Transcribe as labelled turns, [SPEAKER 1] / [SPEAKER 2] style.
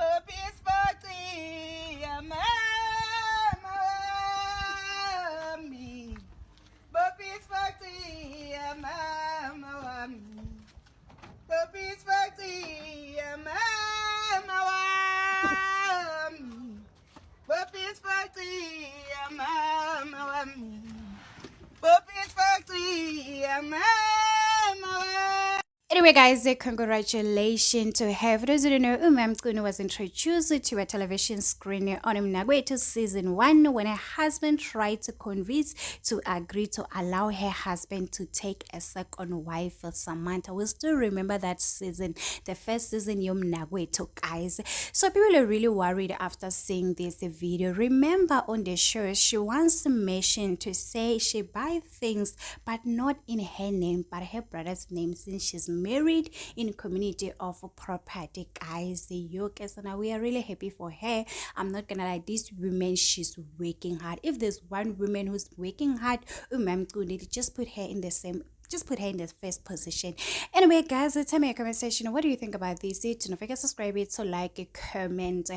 [SPEAKER 1] Poppies party, mama wami. Poppies party, mama wami. Poppies party, mama wami. Poppies party, mama wami. Poppies party, mama wami. Anyway, guys, congratulations to her. For those who don't know, Mamchunu was introduced to a television screen on Mankwethu season 1 when her husband tried to convince to agree to allow her husband to take a second wife for Samantha. We still remember that season, the first season of Mankwethu, guys. So people are really worried after seeing this video. Remember on the show, she once mentioned to say she buy things, but not in her name, but her brother's name, since she's married in community of property, guys. Now we are really happy for her. I'm not gonna lie, this woman, she's working hard. If there's one woman who's working hard, just put her in the same, just put her in the first position. Anyway, guys, tell me a comment section, what do you think about this? Don't forget to subscribe, it, so like, comment,